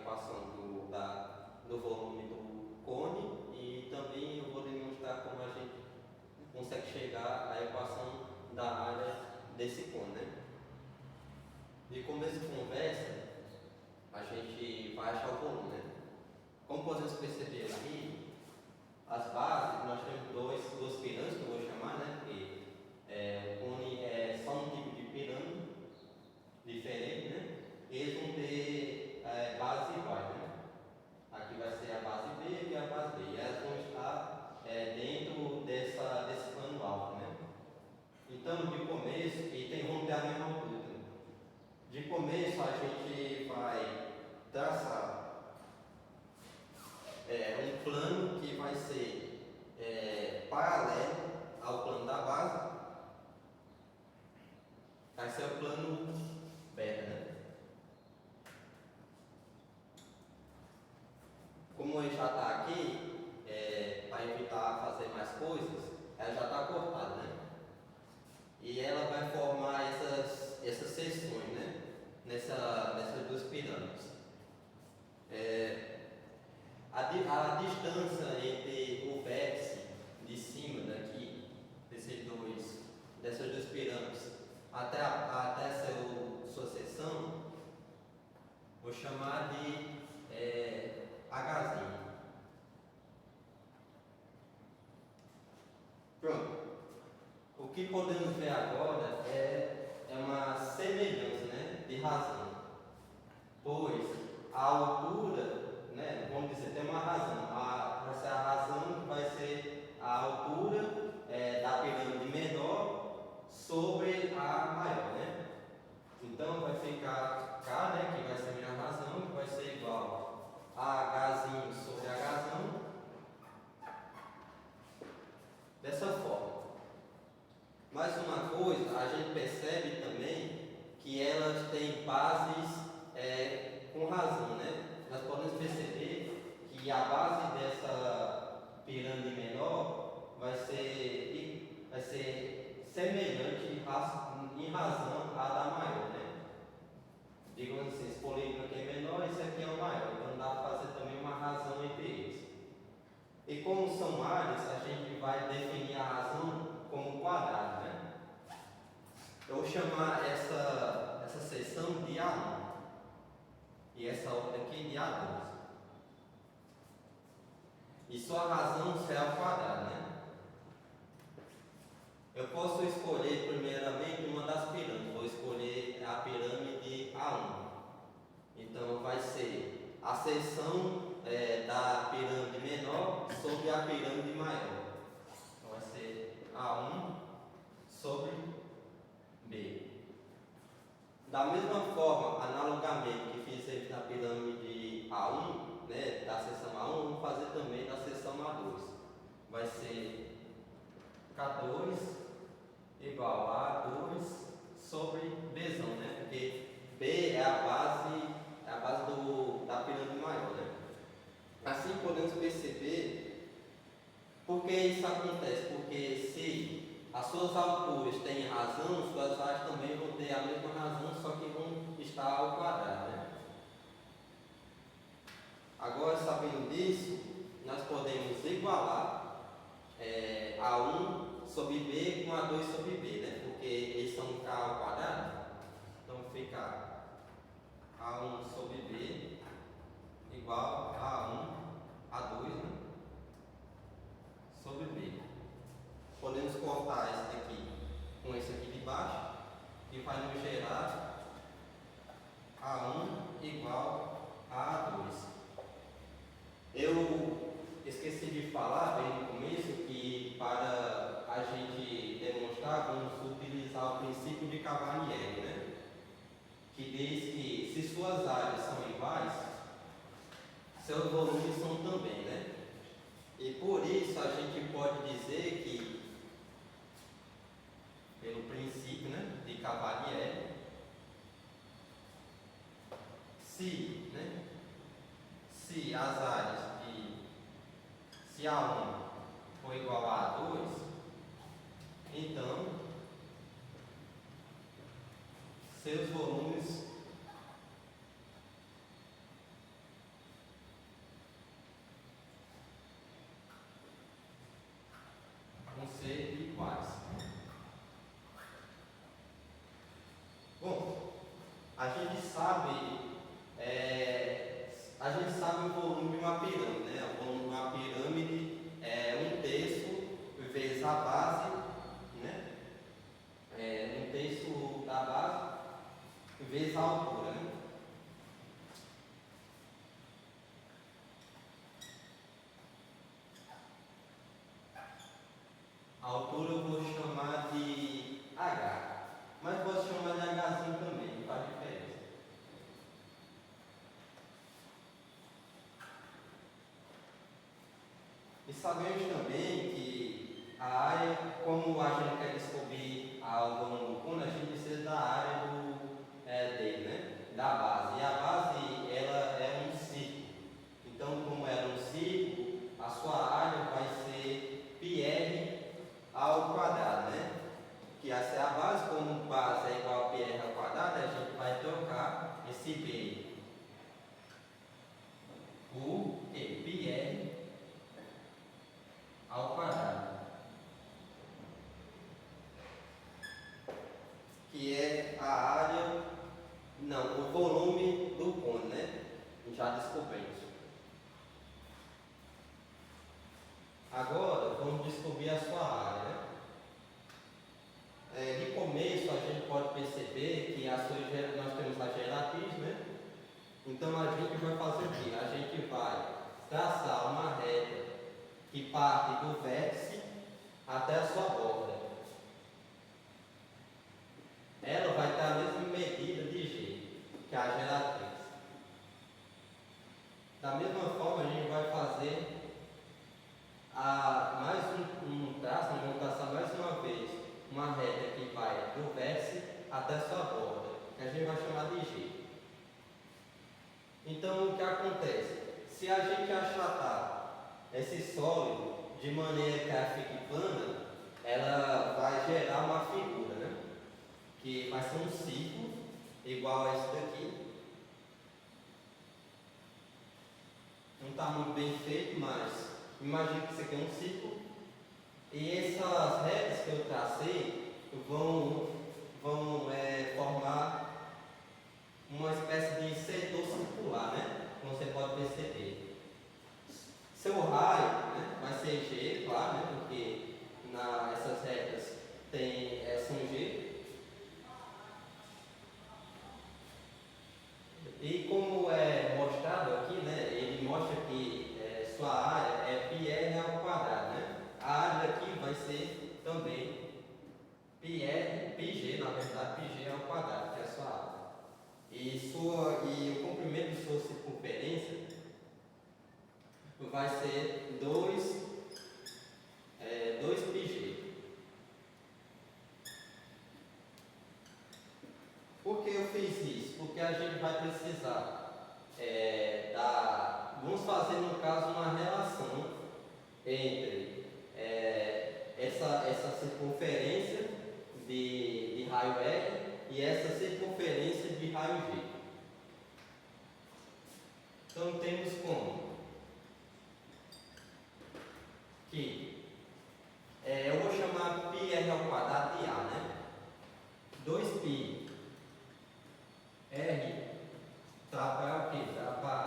equação do volume do cone e também eu vou demonstrar como a gente consegue chegar à equação da área desse cone, né? De começo de conversa, a gente vai achar o volume, né? Como podemos perceber aqui, as bases, nós temos duas pirâmides que eu vou chamar, né? Porque o cone é só um tipo de pirâmide diferente, né? Eles vão ter bases iguais, né? Aqui vai ser a base B e aqui a base B. E elas vão estar dentro desse plano alto, né? Então, de começo, vão ter a mesma altura. De começo, a gente vai traçar um plano que vai ser paralelo ao plano da base. Vai ser o plano beta, né? Como ele já está aqui, para evitar fazer mais coisas, ela já está cortada, né? E ela vai formar essas seções, né? Nessas duas pirâmides. A distância entre o vértice de cima daqui, dessas duas pirâmides, até sua seção, vou chamar de Hzinho. Pronto. O que podemos ver agora é uma semelhança, né, de razão, pois a altura, né, vamos dizer, tem uma razão, essa razão vai ser a altura da pirâmide menor sobre a maior, né? Então vai ficar K, né, que vai ser a minha razão, que vai ser igual a Hzinho sobre Hzão, dessa forma. Mais uma coisa, a gente percebe também que elas têm bases com razão, né? Nós podemos perceber que a base dessa pirâmide menor vai ser semelhante em razão à da maior, né? Digamos assim, esse polígono aqui é menor, esse aqui é o maior, então dá para fazer também uma razão entre eles. E como são áreas, a gente vai definir a razão como quadrado, né? Eu vou chamar essa seção de A1 e essa outra aqui de A2. E sua razão será o quadrado, né? Eu posso escolher primeiramente uma das pirâmides. Vou escolher a pirâmide A1. Então vai ser a seção da pirâmide menor sobre a pirâmide maior. Então vai ser A1 sobre B. Da mesma forma, analogamente que fizemos na pirâmide A1, né, da seção A1, vamos fazer também da seção A2. Vai ser K2 igual a A2 sobre Bzão, né? Porque B é a base da pirâmide maior, né? Assim podemos perceber por que isso acontece, porque se as suas alturas têm razão, suas áreas também vão ter a mesma razão, só que vão estar ao quadrado, né? Agora, sabendo disso, nós podemos igualar A1 sobre B com A2 sobre B, né? Porque eles são K ao quadrado. Então fica A1 sobre B igual a A2, né? Sobre B. Podemos cortar esse daqui com esse aqui de baixo, que vai nos gerar A1 igual a A2. Eu esqueci de falar bem no começo que para a gente demonstrar, vamos utilizar o princípio de Cavalieri, né? Que diz que se suas áreas são iguais, seus volumes são também, né? E por isso a gente pode dizer que, pelo princípio, né, de Cavalieri, se as áreas se A1 for igual a A2, então seus volumes A gente sabe, a gente sabe o volume de uma pirâmide, né? O volume de uma pirâmide é 1/3 vezes a base, né? 1/3 da base vezes a altura, né? A altura eu vou chamar de H, mas posso chamar de Hzinho também, não faz diferença. E sabemos também que a área, como a gente quer descobrir o volume do côno, a gente precisa da área dele, né? Da base. E a base, ela é um círculo. Então, como ela é um círculo, a sua área vai ser πr ao quadrado, né? Que essa é a base, como base é igual a πr ao quadrado, a gente vai trocar esse b por πr ao quadrado, que é a área, não, o volume do côno, né? Já descobrimos. Agora vamos descobrir a sua área, né? De começo a gente pode perceber que nós temos a geratriz, né? Então a gente vai fazer o quê? A gente vai traçar uma reta que parte do vértice até a sua borda. Ela vai ter a mesma medida de G que a geratriz. Da mesma forma, a gente vai fazer mais um traço, nós vamos traçar mais uma vez uma reta que vai do vértice até a sua borda, que a gente vai chamar de G. Então, o que acontece? Se a gente achatar esse sólido de maneira que ela fique plana, ela vai gerar uma figura, né? Que vai ser um círculo igual a esse daqui. Não está muito bem feito, mas imagine que isso aqui é um círculo. E essas retas que eu tracei vão formar uma espécie de setor circular, né? Como você pode perceber. Seu raio, né, vai ser G, claro, né? Porque essas retas são G. E como é mostrado aqui, né, ele mostra que sua área é πr ao quadrado, né? A área aqui vai ser também πg, na verdade, πg ao quadrado, que é a sua área. E o comprimento de sua circunferência vai ser 2πg. Por que eu fiz isso? Porque a gente vai precisar vamos fazer no caso uma relação entre essa circunferência de raio R e essa circunferência de raio G. Então temos como que eu vou chamar πr ao quadrado de A, né? 2π R está para quê? Está para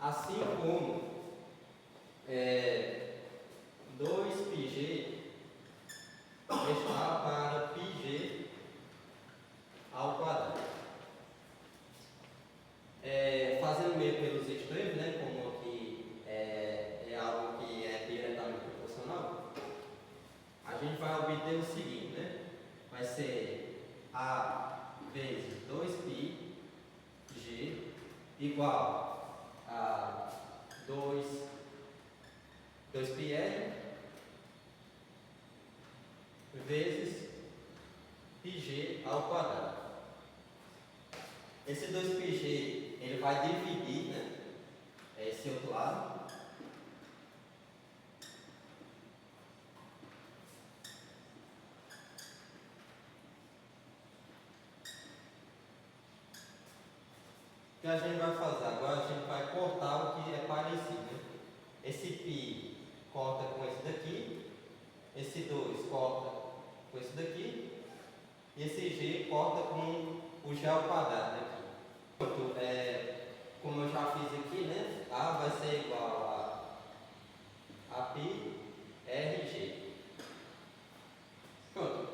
A, assim como 2πg está para πg ao quadrado. Fazendo meio pelos extremos, né, como aqui é algo que é diretamente proporcional, a gente vai obter o seguinte, né? Vai ser A vezes 2πg igual a 2πr vezes πg ao quadrado. Esse 2πg ele vai dividir, né, esse outro lado. O que a gente vai fazer? Agora a gente vai cortar o que é parecido, né? Esse π corta com esse daqui, esse 2 corta com esse daqui, e esse g corta com o g G ao quadrado aqui. Pronto, como eu já fiz aqui, né? A vai ser igual a π RG. Pronto.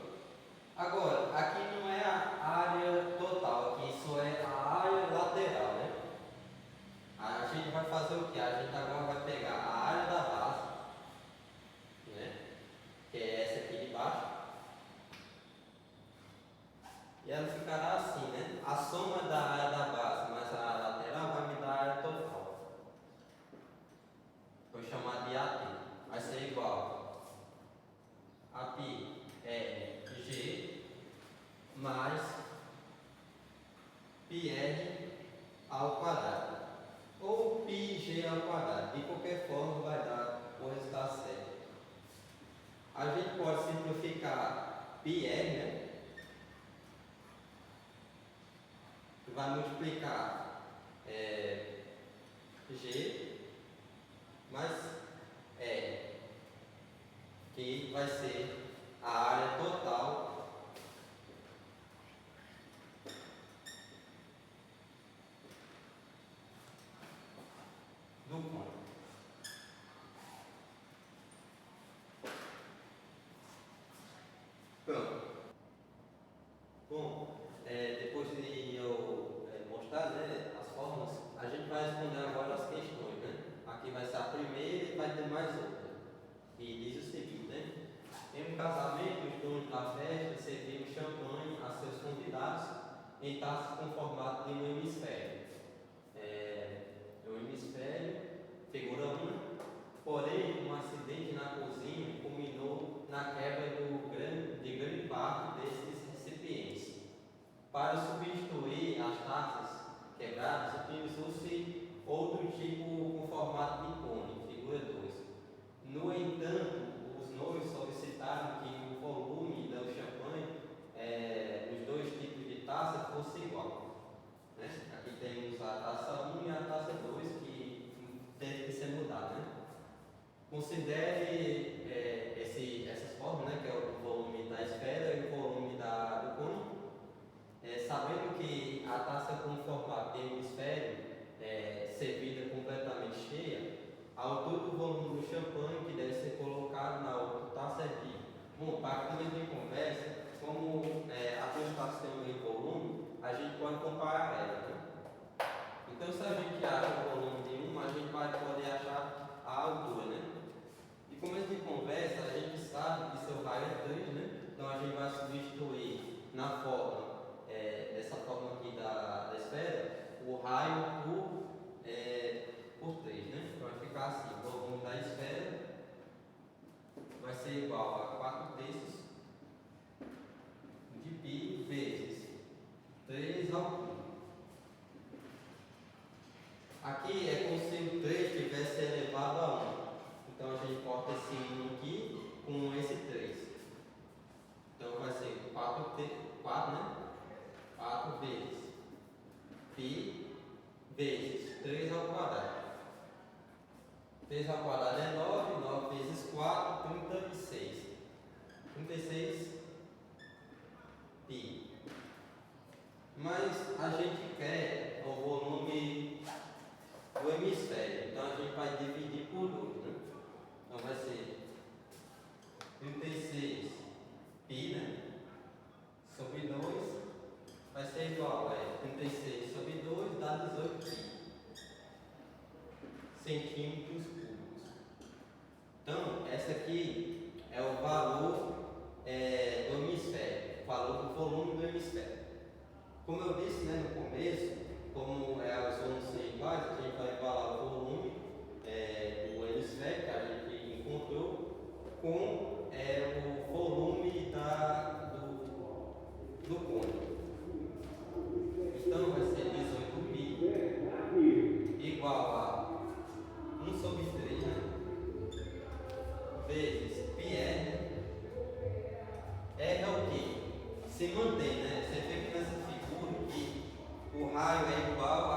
Agora, aqui não é a área total, aqui só é a área lateral, né? A gente vai fazer o que? A gente agora vai pegar a área da base, né? Que é essa aqui de baixo. E ela ficará assim, né? A soma da área da base mais a área lateral vai me dar a área total. Vou chamar de AT. Vai ser igual a π RG mais πr ao quadrado. Ou πg ao quadrado. De qualquer forma vai dar o resultado certo. A gente pode simplificar πr, né? Vai multiplicar G mais R, que vai ser a área total do cônico. Pronto. Bom, depois de eu mostrar, né, as formas, a gente vai responder agora as questões, né? Aqui vai ser a primeira e vai ter mais outra. E diz o seguinte, né? Em um casamento, os donos da festa serviram champanhe a seus convidados em taças com formato de um hemisfério. O hemisfério, figura 1, porém, um acidente na cozinha culminou na quebra de grande parte desses recipientes. Para substituir as taças quebradas, utilizou-se outro tipo com formato de cone, figura 2. No entanto, os noivos solicitaram que o volume do champanhe nos dois tipos de taça fosse igual. Né? Aqui temos a taça 1 e a taça 2 que deve que ser mudada. Né? Considere essas formas, né, que é o volume da esfera e o volume do cone. Sabendo que a taça com formato de hemisfério servida completamente cheia, a altura do volume do champanhe que deve ser colocado na outra taça é de. Bom, para começo de conversa, como as duas taças têm o mesmo volume, a gente pode comparar elas. Né? Então, se a gente acha o volume de uma, a gente vai poder achar a altura. Né? E começo de conversa, a gente sabe que seu raio é 3, né? Então a gente vai substituir na forma, dessa forma aqui da esfera, o raio por 3, né? Então vai ficar assim, o volume da esfera vai ser igual a 4/3 de π vezes 3 ao cubo. Aqui é como se o 3 tivesse elevado a 1. Então a gente corta esse 1 aqui com esse 3. Então vai ser 4, né? 4 vezes π vezes 3 ao quadrado. 3 ao quadrado é 9, 9 vezes 4, 36. 36 π. Mas a gente quer o volume do hemisfério, então a gente vai dividir por 2, né? Então vai ser 36 π, né? Sobre 2 vai ser igual a 36 sobre 2 dá 18 π centímetros cúbicos. Então, essa aqui é o valor do hemisfério, o valor do volume do hemisfério. Como eu disse, né, no começo, como os volumes são iguais, a gente vai igualar o volume do hemisfério que a gente encontrou com o volume do cônico. Então vai ser 18 π igual a 1 sobre 3, né? Vezes πr. R é o que? Se mantém, né? Você vê que nessa figura que o raio é igual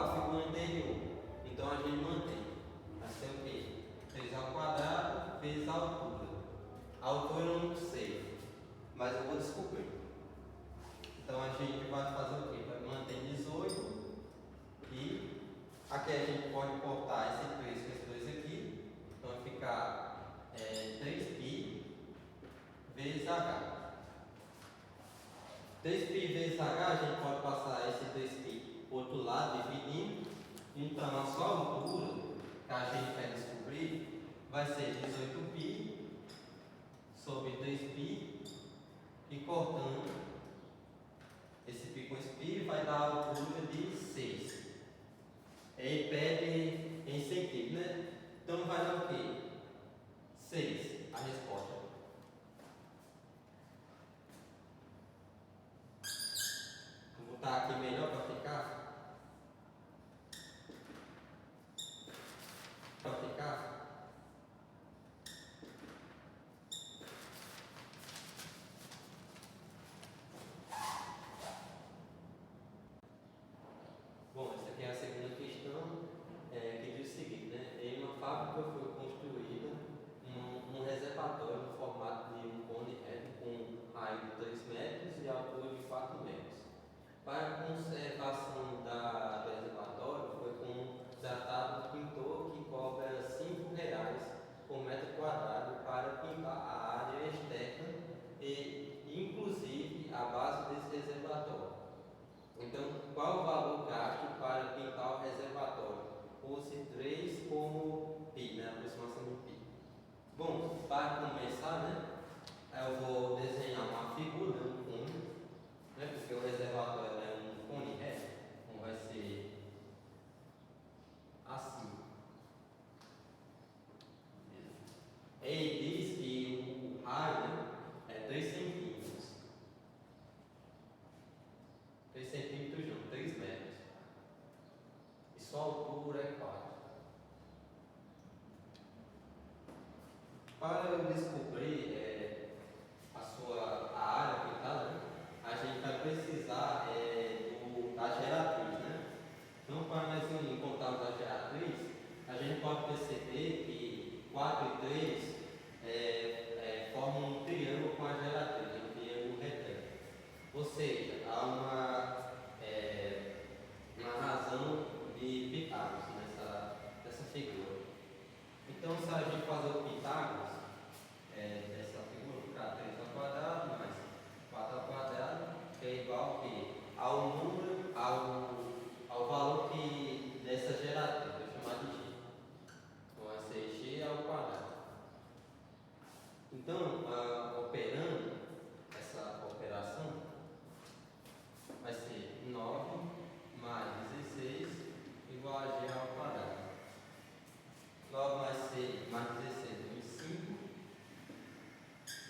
Aqui a gente pode cortar esse 3 com esse 2 aqui. Então vai ficar 3π vezes H. 3π vezes H, a gente pode passar esse 3π para o outro lado, dividindo. Então a sua altura que a gente quer descobrir vai ser 18π sobre 3π e cortando esse π com esse π vai dar a altura de 6. Ele pede em centímetros, né? Então vai dar o quê? 6, a resposta. Vou botar aqui melhor para ficar. Bom, essa aqui é a segunda questão, que diz o seguinte, né? Em uma fábrica foi construída um reservatório no formato de um cone reto com raio de 3 metros e altura de 4 metros. Para a conservação do reservatório, foi contratado um pintor que cobra R$ 5 por metro quadrado para pintar a área externa e, inclusive, a base desse reservatório. Então, qual o valor gasto para pintar o reservatório? Use 3 como π, né? Aproximação de π. Bom, para começar, né? Eu vou desenhar uma figura, um cone, né? Porque o reservatório é um cone reto, então vai ser assim. Ele diz que o raio, né, é 3 centímetros. 3 centímetros não, 3 metros. E sua altura é 4. Para eu descobrir a área pintada, né, a gente vai precisar da geratriz, né? Então, para nós encontrarmos a geratriz, a gente pode perceber que 4 e 3 formam um triângulo com a geratriz, um triângulo retângulo. Ou seja, há uma razão de Pitágoras nessa figura. Então, se a gente fazer o Pitágoras dessa figura, ficar 3 ao quadrado mais 4 ao quadrado, que é igual ao número, ao valor que dessa geratriz, vou chamar de G. Então, vai ser G ao quadrado. Então, operando essa operação, vai ser 9 mais 16 igual a G ao quadrado. 9 mais 6 mais 16 é 25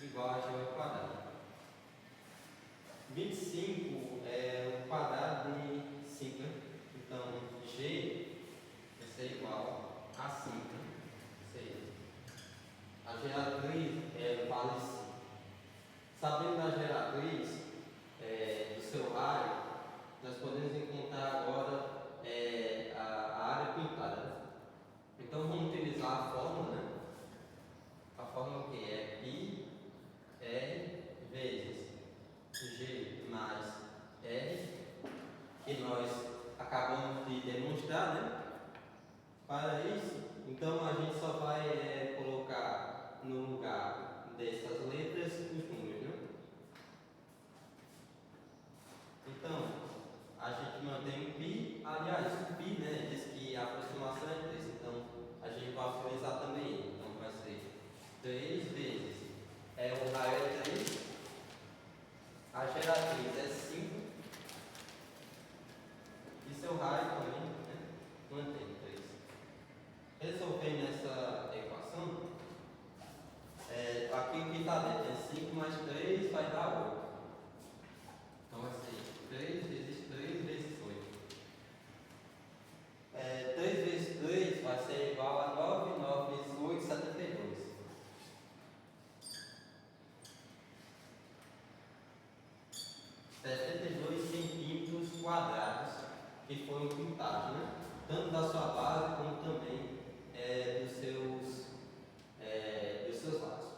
igual a G ao quadrado. 25 é o quadrado de 5, né? Então G vai ser igual a 5. A geratriz vale 5. Sabendo da geratriz do seu raio, nós podemos encontrar agora a área pintada. Então vamos utilizar a fórmula, né? A fórmula que é π R vezes G mais R, que nós acabamos de demonstrar, né? Para isso, então a gente só vai colocar no lugar dessas letras os números, né? Então, a gente mantém o π, aliás, o π, né, diz que a aproximação é 3, então a gente vai utilizar também ele. Então vai ser 3 vezes, o raio é 3, a geratriz é 5, e seu raio também, né, mantém 3. Resolvendo essa equação, aqui o que está dentro é 5 mais 3 vai dar 8. Então vai ser 3 vezes 3 vezes 8. 3 vezes 3 vai ser igual a 9, 9 vezes 8, 72. Centímetros quadrados que foram pintados, né? Tanto da sua base como também dos seus lados.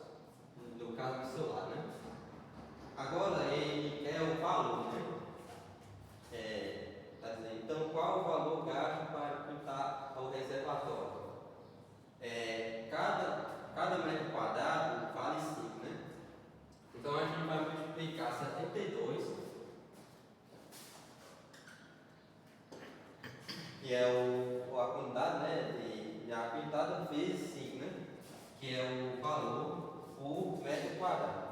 No caso do seu lado, né? Agora ele quer o valor, né? Tá dizendo, então qual o valor gasto para pintar que é a quantidade, né, de água pintada vezes 5, né, que é o valor por metro quadrado.